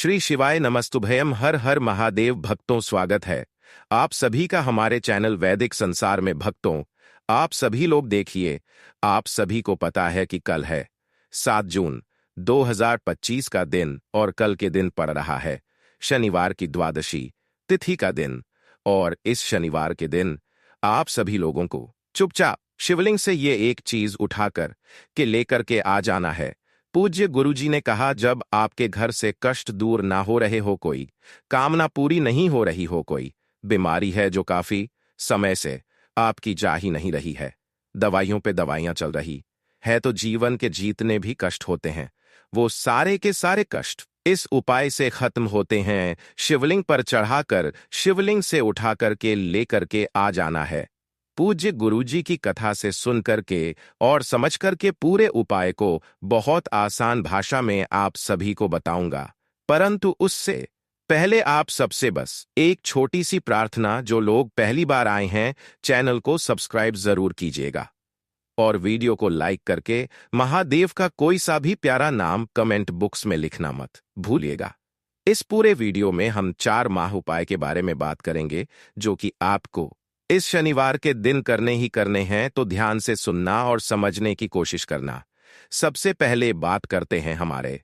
श्री शिवाय नमस्तुभयम। हर हर महादेव भक्तों, स्वागत है आप सभी का हमारे चैनल वैदिक संसार में। भक्तों, आप सभी लोग देखिए, आप सभी को पता है कि कल है 7 जून 2025 का दिन और कल के दिन पड़ रहा है शनिवार की द्वादशी तिथि का दिन। और इस शनिवार के दिन आप सभी लोगों को चुपचाप शिवलिंग से ये एक चीज उठाकर के लेकर के आ जाना है। पूज्य गुरुजी ने कहा, जब आपके घर से कष्ट दूर ना हो रहे हो, कोई कामना पूरी नहीं हो रही हो, कोई बीमारी है जो काफी समय से आपकी जा ही नहीं रही है, दवाइयों पे दवाइयां चल रही है, तो जीवन के जीतने भी कष्ट होते हैं, वो सारे के सारे कष्ट इस उपाय से खत्म होते हैं। शिवलिंग पर चढ़ाकर शिवलिंग से उठाकर के लेकर के आ जाना है। पूज्य गुरुजी की कथा से सुन करके और समझ करके पूरे उपाय को बहुत आसान भाषा में आप सभी को बताऊंगा, परंतु उससे पहले आप सबसे बस एक छोटी सी प्रार्थना। जो लोग पहली बार आए हैं, चैनल को सब्सक्राइब जरूर कीजिएगा और वीडियो को लाइक करके महादेव का कोई सा भी प्यारा नाम कमेंट बॉक्स में लिखना मत भूलिएगा। इस पूरे वीडियो में हम 4 माह उपाय के बारे में बात करेंगे, जो कि आपको इस शनिवार के दिन करने ही करने हैं, तो ध्यान से सुनना और समझने की कोशिश करना। सबसे पहले बात करते हैं हमारे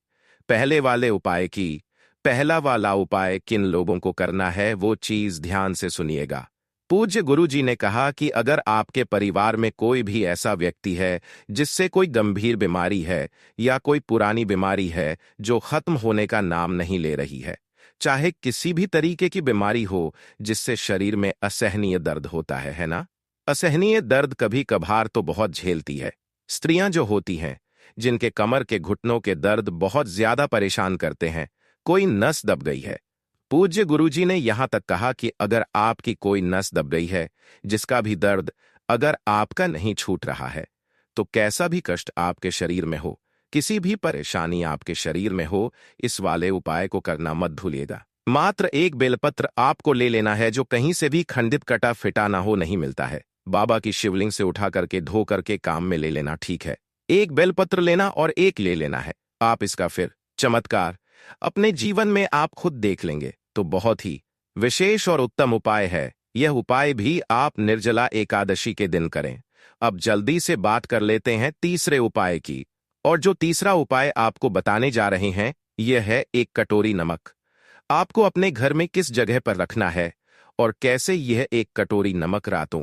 पहले वाले उपाय की। पहला वाला उपाय किन लोगों को करना है, वो चीज ध्यान से सुनिएगा। पूज्य गुरुजी ने कहा कि अगर आपके परिवार में कोई भी ऐसा व्यक्ति है जिससे कोई गंभीर बीमारी है या कोई पुरानी बीमारी है जो खत्म होने का नाम नहीं ले रही है, चाहे किसी भी तरीके की बीमारी हो जिससे शरीर में असहनीय दर्द होता है ना। असहनीय दर्द कभी कभार तो बहुत झेलती है स्त्रियां जो होती हैं, जिनके कमर के घुटनों के दर्द बहुत ज्यादा परेशान करते हैं, कोई नस दब गई है। पूज्य गुरुजी ने यहां तक कहा कि अगर आपकी कोई नस दब गई है, जिसका भी दर्द अगर आपका नहीं छूट रहा है, तो कैसा भी कष्ट आपके शरीर में हो, किसी भी परेशानी आपके शरीर में हो, इस वाले उपाय को करना मत भूलिएगा। मात्र एक बेलपत्र आपको ले लेना है, जो कहीं से भी खंडित कटा फिटा ना हो, नहीं मिलता है। बाबा की शिवलिंग से उठा करके धो करके काम में ले लेना, ठीक है। एक बेलपत्र लेना और एक ले लेना है। आप इसका फिर चमत्कार अपने जीवन में आप खुद देख लेंगे। तो बहुत ही विशेष और उत्तम उपाय है। यह उपाय भी आप निर्जला एकादशी के दिन करें। अब जल्दी से बात कर लेते हैं तीसरे उपाय की। और जो तीसरा उपाय आपको बताने जा रहे हैं, यह है 1 कटोरी नमक। आपको अपने घर में किस जगह पर रखना है और कैसे यह 1 कटोरी नमक रातों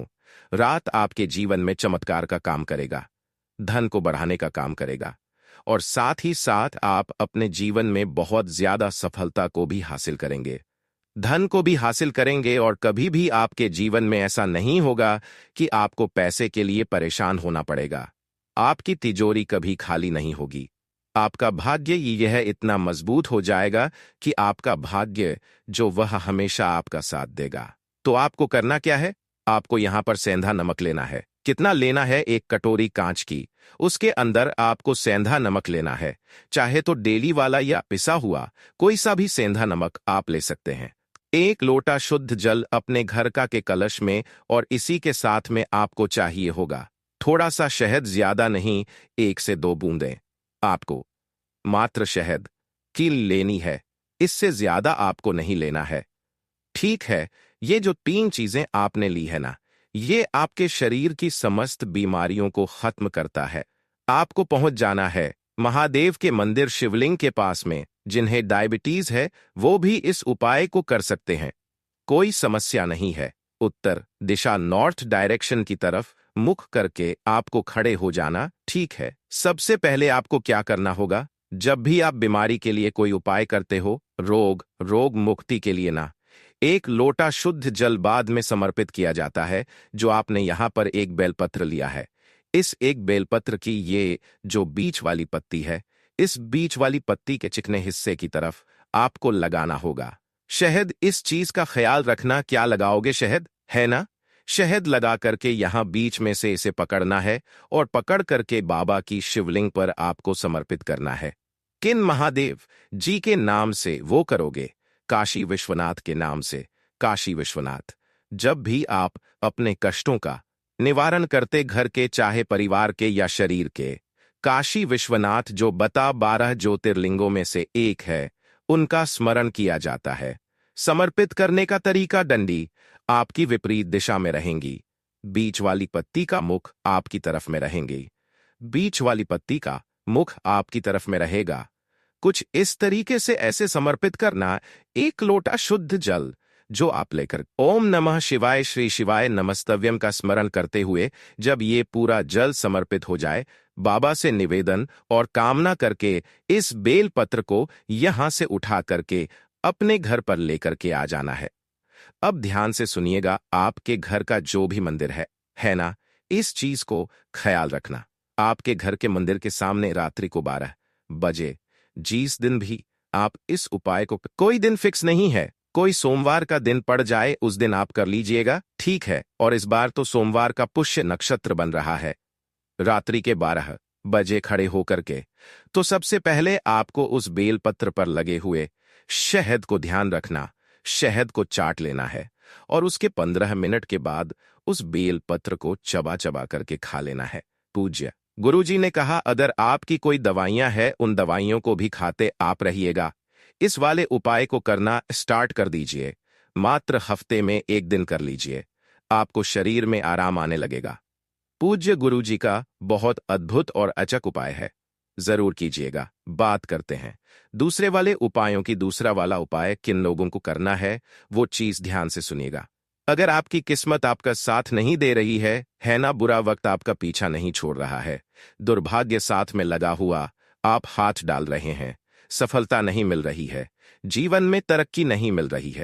रात आपके जीवन में चमत्कार का काम करेगा, धन को बढ़ाने का काम करेगा, और साथ ही साथ आप अपने जीवन में बहुत ज्यादा सफलता को भी हासिल करेंगे, धन को भी हासिल करेंगे। और कभी भी आपके जीवन में ऐसा नहीं होगा कि आपको पैसे के लिए परेशान होना पड़ेगा। आपकी तिजोरी कभी खाली नहीं होगी। आपका भाग्य यह इतना मजबूत हो जाएगा कि आपका भाग्य जो वह हमेशा आपका साथ देगा। तो आपको करना क्या है, आपको यहां पर सेंधा नमक लेना है। कितना लेना है, 1 कटोरी कांच की, उसके अंदर आपको सेंधा नमक लेना है। चाहे तो डेली वाला या पिसा हुआ कोई सा भी सेंधा नमक आप ले सकते हैं। 1 लोटा शुद्ध जल अपने घर का के कलश में, और इसी के साथ में आपको चाहिए होगा थोड़ा सा शहद, ज्यादा नहीं, 1 से 2 बूंदें आपको मात्र शहद की लेनी है, इससे ज्यादा आपको नहीं लेना है, ठीक है। ये जो 3 चीजें आपने ली है ना, ये आपके शरीर की समस्त बीमारियों को खत्म करता है। आपको पहुंच जाना है महादेव के मंदिर शिवलिंग के पास में। जिन्हें डायबिटीज है वो भी इस उपाय को कर सकते हैं, कोई समस्या नहीं है। उत्तर दिशा नॉर्थ डायरेक्शन की तरफ मुख करके आपको खड़े हो जाना, ठीक है। सबसे पहले आपको क्या करना होगा, जब भी आप बीमारी के लिए कोई उपाय करते हो, रोग मुक्ति के लिए ना, 1 लोटा शुद्ध जल बाद में समर्पित किया जाता है। जो आपने यहां पर 1 बेलपत्र लिया है, इस 1 बेलपत्र की ये जो बीच वाली पत्ती है, इस बीच वाली पत्ती के चिकने हिस्से की तरफ आपको लगाना होगा शहद। इस चीज का ख्याल रखना, क्या लगाओगे, शहद है ना। शहद लगा करके यहां बीच में से इसे पकड़ना है और पकड़ करके बाबा की शिवलिंग पर आपको समर्पित करना है। किन महादेव जी के नाम से वो करोगे, काशी विश्वनाथ के नाम से। काशी विश्वनाथ, जब भी आप अपने कष्टों का निवारण करते, घर के चाहे परिवार के या शरीर के, काशी विश्वनाथ जो 12 ज्योतिर्लिंगों में से एक है, उनका स्मरण किया जाता है। समर्पित करने का तरीका डंडी आपकी विपरीत दिशा में रहेंगी। बीच वाली पत्ती का मुख आपकी तरफ में रहेंगी। बीच वाली पत्ती का मुख आपकी तरफ में रहेगा। कुछ इस तरीके से ऐसे समर्पित करना, एक लोटा शुद्ध जल जो आप लेकर ओम नमः शिवाय श्री शिवाय नमस्तव्यम का स्मरण करते हुए जब ये पूरा जल समर्पित हो जाए, बाबा से निवेदन और कामना करके इस बेल पत्र को यहां से उठा करके अपने घर पर लेकर के आ जाना है। अब ध्यान से सुनिएगा, आपके घर का जो भी मंदिर है ना, इस चीज को ख्याल रखना। आपके घर के मंदिर के सामने रात्रि को 12 बजे, जिस दिन भी आप इस उपाय को, कोई दिन फिक्स नहीं है, कोई सोमवार का दिन पड़ जाए उस दिन आप कर लीजिएगा, ठीक है। और इस बार तो सोमवार का पुष्य नक्षत्र बन रहा है। रात्रि के 12 बजे खड़े होकर के तो सबसे पहले आपको उस बेलपत्र पर लगे हुए शहद को ध्यान रखना, शहद को चाट लेना है और उसके 15 मिनट के बाद उस बेलपत्र को चबा चबा करके खा लेना है। पूज्य गुरुजी ने कहा, अगर आपकी कोई दवाइयां हैं उन दवाइयों को भी खाते आप रहिएगा। इस वाले उपाय को करना स्टार्ट कर दीजिए। मात्र हफ्ते में 1 दिन कर लीजिए, आपको शरीर में आराम आने लगेगा। पूज्य गुरुजी का बहुत अद्भुत और अचक उपाय है, जरूर कीजिएगा। बात करते हैं दूसरे वाले उपायों की। दूसरा वाला उपाय किन लोगों को करना है वो चीज ध्यान से सुनिएगा। अगर आपकी किस्मत आपका साथ नहीं दे रही है ना, बुरा वक्त आपका पीछा नहीं छोड़ रहा है, दुर्भाग्य साथ में लगा हुआ, आप हाथ डाल रहे हैं, सफलता नहीं मिल रही है, जीवन में तरक्की नहीं मिल रही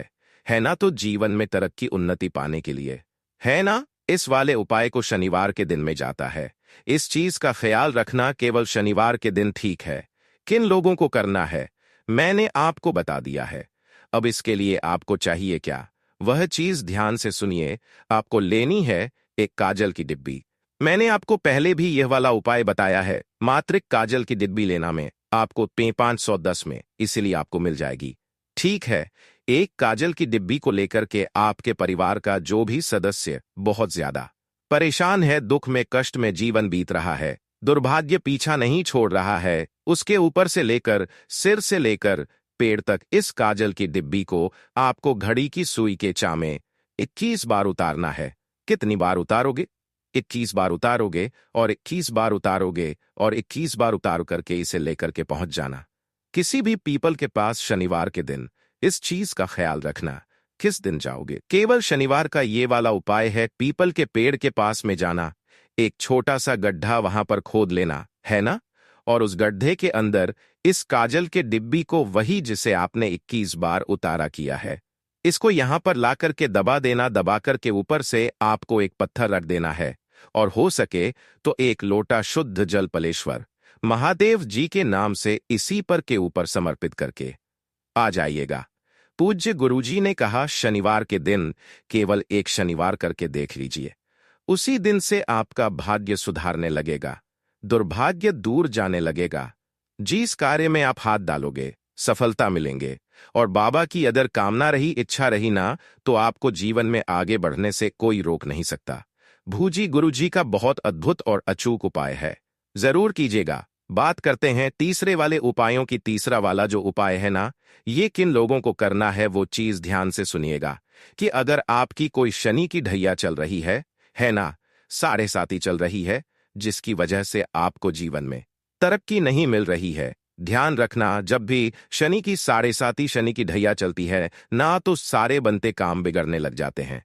है ना, तो जीवन में तरक्की उन्नति पाने के लिए है ना, इस वाले उपाय को शनिवार के दिन में जाता है। इस चीज का ख्याल रखना, केवल शनिवार के दिन ठीक है। किन लोगों को करना है मैंने आपको बता दिया है। अब इसके लिए आपको चाहिए क्या, वह चीज ध्यान से सुनिए। आपको लेनी है एक काजल की डिब्बी। मैंने आपको पहले भी यह वाला उपाय बताया है। मात्र एक काजल की डिब्बी लेना में आपको 510 में, इसीलिए आपको मिल जाएगी, ठीक है। एक काजल की डिब्बी को लेकर के आपके परिवार का जो भी सदस्य बहुत ज्यादा परेशान है, दुख में कष्ट में जीवन बीत रहा है, दुर्भाग्य पीछा नहीं छोड़ रहा है, उसके ऊपर से लेकर सिर से लेकर पेड़ तक इस काजल की डिब्बी को आपको घड़ी की सुई के चामे 21 बार उतारना है। कितनी बार उतारोगे? 21 बार उतारोगे और 21 बार उतारोगे और 21 बार उतार करके इसे लेकर के पहुंच जाना किसी भी पीपल के पास शनिवार के दिन। इस चीज का ख्याल रखना, किस दिन जाओगे, केवल शनिवार का ये वाला उपाय है। पीपल के पेड़ के पास में जाना, एक छोटा सा गड्ढा वहां पर खोद लेना है ना, और उस गड्ढे के अंदर इस काजल के डिब्बी को, वही जिसे आपने 21 बार उतारा किया है, इसको यहां पर ला करके दबा देना। दबा करके ऊपर से आपको एक पत्थर रख देना है और हो सके तो एक लोटा शुद्ध जल पलेश्वर महादेव जी के नाम से इसी पर के ऊपर समर्पित करके आ जाइएगा। पूज्य गुरुजी ने कहा, शनिवार के दिन केवल एक शनिवार करके देख लीजिए, उसी दिन से आपका भाग्य सुधारने लगेगा, दुर्भाग्य दूर जाने लगेगा। जिस कार्य में आप हाथ डालोगे सफलता मिलेंगे। और बाबा की अगर कामना रही, इच्छा रही ना, तो आपको जीवन में आगे बढ़ने से कोई रोक नहीं सकता। भूजी गुरुजी का बहुत अद्भुत और अचूक उपाय है, जरूर कीजिएगा। बात करते हैं तीसरे वाले उपायों की। तीसरा वाला जो उपाय है ना, ये किन लोगों को करना है वो चीज ध्यान से सुनिएगा कि अगर आपकी कोई शनि की ढैया चल रही है ना, 7.5 चल रही है, जिसकी वजह से आपको जीवन में तरक्की नहीं मिल रही है। ध्यान रखना, जब भी शनि की 7.5 शनि की ढैया चलती है ना, तो सारे बनते काम बिगड़ने लग जाते हैं।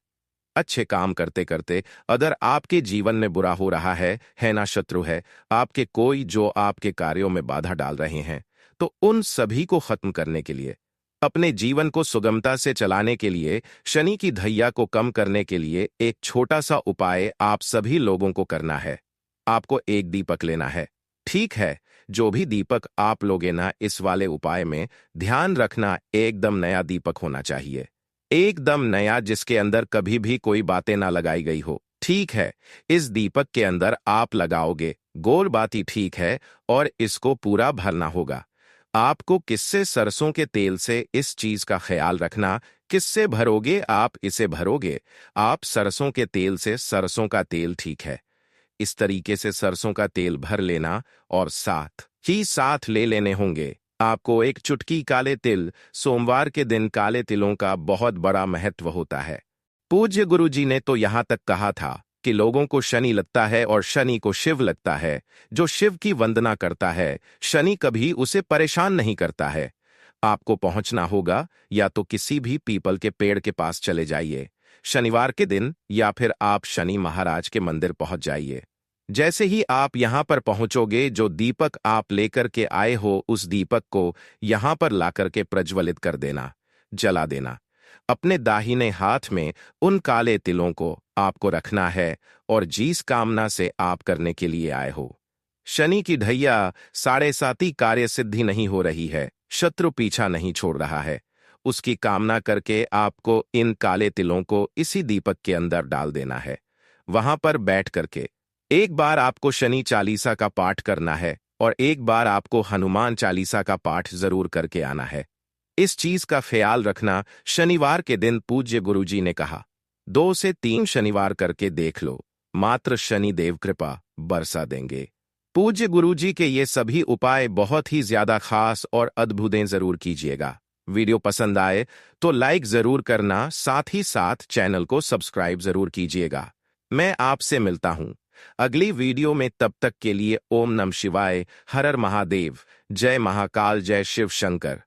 अच्छे काम करते करते अगर आपके जीवन में बुरा हो रहा है ना, शत्रु है आपके कोई जो आपके कार्यों में बाधा डाल रहे हैं, तो उन सभी को खत्म करने के लिए, अपने जीवन को सुगमता से चलाने के लिए, शनि की धैया को कम करने के लिए एक छोटा सा उपाय आप सभी लोगों को करना है। आपको एक दीपक लेना है, ठीक है। जो भी दीपक आप लोगे ना, इस वाले उपाय में ध्यान रखना, एकदम नया दीपक होना चाहिए, एकदम नया, जिसके अंदर कभी भी कोई बातें ना लगाई गई हो, ठीक है। इस दीपक के अंदर आप लगाओगे गोल बाती, ठीक है, और इसको पूरा भरना होगा। आपको किससे? सरसों के तेल से। इस चीज का ख्याल रखना, किससे भरोगे आप? इसे भरोगे आप सरसों के तेल से। सरसों का तेल, ठीक है। इस तरीके से सरसों का तेल भर लेना और साथ ले लेने होंगे आपको एक चुटकी काले तिल। सोमवार के दिन काले तिलों का बहुत बड़ा महत्व होता है। पूज्य गुरुजी ने तो यहां तक कहा था कि लोगों को शनि लगता है और शनि को शिव लगता है। जो शिव की वंदना करता है, शनि कभी उसे परेशान नहीं करता है। आपको पहुंचना होगा, या तो किसी भी पीपल के पेड़ के पास चले जाइए शनिवार के दिन, या फिर आप शनि महाराज के मंदिर पहुंच जाइए। जैसे ही आप यहां पर पहुंचोगे, जो दीपक आप लेकर के आए हो उस दीपक को यहां पर लाकर के प्रज्वलित कर देना, जला देना। अपने दाहिने हाथ में उन काले तिलों को आपको रखना है, और जिस कामना से आप करने के लिए आए हो, शनि की ढैया 7.5 कार्य सिद्धि नहीं हो रही है, शत्रु पीछा नहीं छोड़ रहा है, उसकी कामना करके आपको इन काले तिलों को इसी दीपक के अंदर डाल देना है। वहां पर बैठ करके एक बार आपको शनि चालीसा का पाठ करना है, और एक बार आपको हनुमान चालीसा का पाठ जरूर करके आना है। इस चीज का ख्याल रखना। शनिवार के दिन पूज्य गुरुजी ने कहा, 2 से 3 शनिवार करके देख लो, मात्र शनि देव कृपा बरसा देंगे। पूज्य गुरुजी के ये सभी उपाय बहुत ही ज्यादा खास और अद्भुतें जरूर कीजिएगा। वीडियो पसंद आए तो लाइक जरूर करना, साथ ही साथ चैनल को सब्सक्राइब जरूर कीजिएगा। मैं आपसे मिलता हूं अगली वीडियो में, तब तक के लिए ओम नमः शिवाय, हर हर महादेव, जय महाकाल, जय शिव शंकर।